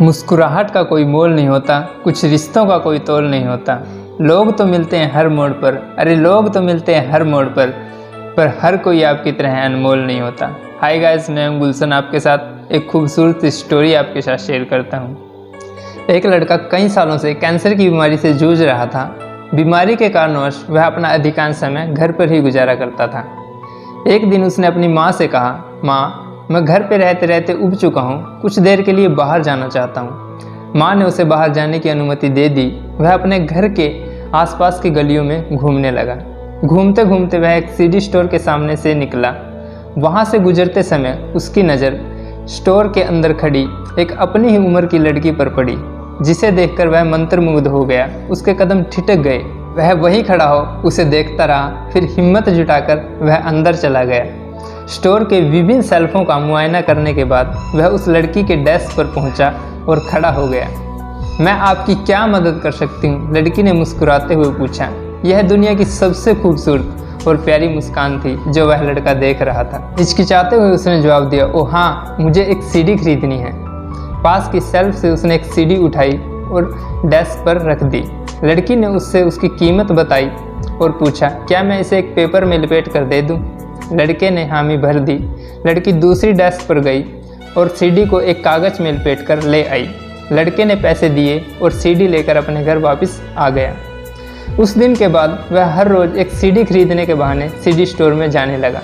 मुस्कुराहट का कोई मोल नहीं होता, कुछ रिश्तों का कोई तोल नहीं होता। लोग तो मिलते हैं हर मोड़ पर, अरे लोग तो मिलते हैं हर मोड़ पर हर कोई आपकी तरह अनमोल नहीं होता। हाय गाइस, मैं हूं गुलशन, आपके साथ एक खूबसूरत स्टोरी आपके साथ शेयर करता हूं। एक लड़का कई सालों से कैंसर की बीमारी से जूझ रहा था। बीमारी के कारणवश वह अपना अधिकांश समय घर पर ही गुजारा करता था। एक दिन उसने अपनी माँ से कहा, माँ, मैं घर पे रहते रहते उब चुका हूँ, कुछ देर के लिए बाहर जाना चाहता हूँ। माँ ने उसे बाहर जाने की अनुमति दे दी। वह अपने घर के आसपास की गलियों में घूमने लगा। घूमते घूमते वह एक सीडी स्टोर के सामने से निकला। वहाँ से गुजरते समय उसकी नज़र स्टोर के अंदर खड़ी एक अपनी ही उम्र की लड़की पर पड़ी, जिसे देखकर वह मंत्रमुग्ध हो गया। उसके कदम ठिठक गए। वह वहीं खड़ा हो उसे देखता रहा, फिर हिम्मत जुटाकर वह अंदर चला गया। स्टोर के विभिन्न शेल्फों का मुआयना करने के बाद वह उस लड़की के डेस्क पर पहुंचा और खड़ा हो गया। मैं आपकी क्या मदद कर सकती हूँ? लड़की ने मुस्कुराते हुए पूछा। यह दुनिया की सबसे खूबसूरत और प्यारी मुस्कान थी जो वह लड़का देख रहा था। हिचकिचाते हुए उसने जवाब दिया, ओह हाँ, मुझे एक सीडी खरीदनी है। पास की शेल्फ से उसने एक सीडी उठाई और डेस्क पर रख दी। लड़की ने उससे उसकी कीमत बताई और पूछा, क्या मैं इसे एक पेपर में लपेट कर दे दूँ? लड़के ने हामी भर दी। लड़की दूसरी डेस्क पर गई और सीडी को एक कागज में लपेट कर ले आई। लड़के ने पैसे दिए और सीडी लेकर अपने घर वापस आ गया। उस दिन के बाद वह हर रोज़ एक सीडी खरीदने के बहाने सीडी स्टोर में जाने लगा।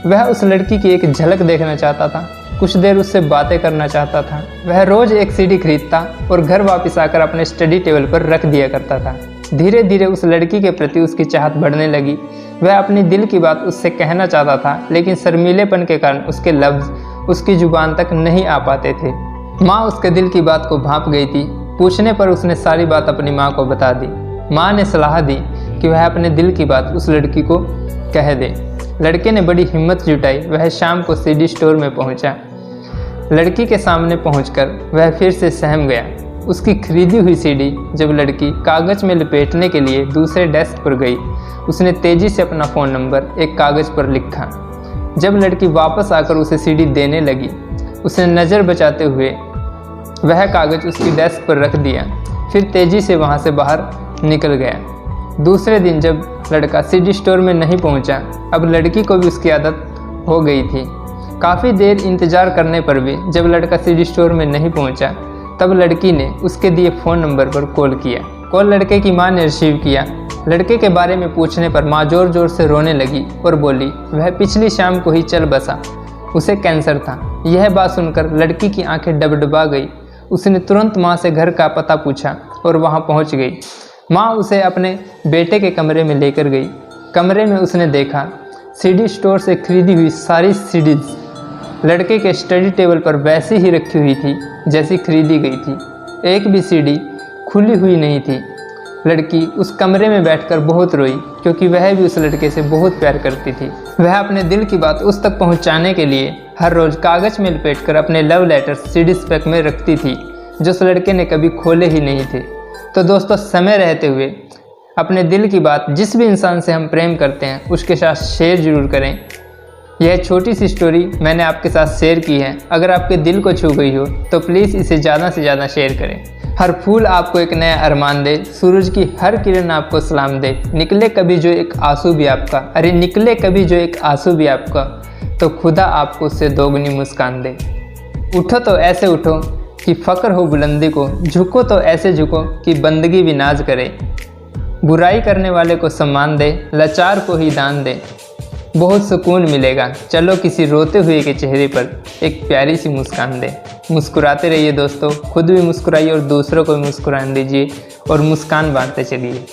वह उस लड़की की एक झलक देखना चाहता था, कुछ देर उससे बातें करना चाहता था। वह रोज़ एक सीडी खरीदता और घर वापस आकर अपने स्टडी टेबल पर रख दिया करता था। धीरे धीरे उस लड़की के प्रति उसकी चाहत बढ़ने लगी। वह अपनी दिल की बात उससे कहना चाहता था, लेकिन शर्मीलेपन के कारण उसके लफ्ज़ उसकी जुबान तक नहीं आ पाते थे। माँ उसके दिल की बात को भांप गई थी। पूछने पर उसने सारी बात अपनी माँ को बता दी। माँ ने सलाह दी कि वह अपने दिल की बात उस लड़की को कह दे। लड़के ने बड़ी हिम्मत जुटाई। वह शाम को सीडी स्टोर में पहुँचा। लड़की के सामने पहुँचकर वह फिर से सहम गया। उसकी खरीदी हुई सीडी जब लड़की कागज़ में लपेटने के लिए दूसरे डेस्क पर गई, उसने तेज़ी से अपना फ़ोन नंबर एक कागज़ पर लिखा। जब लड़की वापस आकर उसे सीडी देने लगी, उसने नज़र बचाते हुए वह कागज़ उसकी डेस्क पर रख दिया, फिर तेज़ी से वहाँ से बाहर निकल गया। दूसरे दिन जब लड़का सीडी स्टोर में नहीं पहुँचा, अब लड़की को भी उसकी आदत हो गई थी। काफ़ी देर इंतज़ार करने पर भी जब लड़का सीडी स्टोर में नहीं पहुँचा, तब लड़की ने उसके दिए फ़ोन नंबर पर कॉल किया। कॉल लड़के की माँ ने रिसीव किया। लड़के के बारे में पूछने पर माँ ज़ोर ज़ोर से रोने लगी और बोली, वह पिछली शाम को ही चल बसा, उसे कैंसर था। यह बात सुनकर लड़की की आंखें डबडबा गई। उसने तुरंत माँ से घर का पता पूछा और वहाँ पहुँच गई। माँ उसे अपने बेटे के कमरे में लेकर गई। कमरे में उसने देखा सीडी स्टोर से खरीदी हुई सारी सीडीज लड़के के स्टडी टेबल पर वैसी ही रखी हुई थी जैसी खरीदी गई थी। एक भी सीडी खुली हुई नहीं थी। लड़की उस कमरे में बैठकर बहुत रोई, क्योंकि वह भी उस लड़के से बहुत प्यार करती थी। वह अपने दिल की बात उस तक पहुंचाने के लिए हर रोज़ कागज़ में लपेटकर अपने लव लेटर्स सीडी पैक में रखती थी, जो उस लड़के ने कभी खोले ही नहीं थे। तो दोस्तों, समय रहते हुए अपने दिल की बात जिस भी इंसान से हम प्रेम करते हैं उसके साथ शेयर ज़रूर करें। यह छोटी सी स्टोरी मैंने आपके साथ शेयर की है। अगर आपके दिल को छू गई हो तो प्लीज़ इसे ज़्यादा से ज़्यादा शेयर करें। हर फूल आपको एक नया अरमान दे, सूरज की हर किरण आपको सलाम दे। निकले कभी जो एक आंसू भी आपका, अरे निकले कभी जो एक आंसू भी आपका, तो खुदा आपको उससे दोगुनी मुस्कान दे। उठो तो ऐसे उठो कि फ़ख्र हो बुलंदी को, झुको तो ऐसे झुको कि बंदगी भी नाज करे। बुराई करने वाले को सम्मान दे, लाचार को ही दान दे, बहुत सुकून मिलेगा। चलो किसी रोते हुए के चेहरे पर एक प्यारी सी मुस्कान दे। मुस्कुराते रहिए दोस्तों, खुद भी मुस्कुराइए और दूसरों को भी मुस्कुराने दीजिए और मुस्कान बांटते चलिए।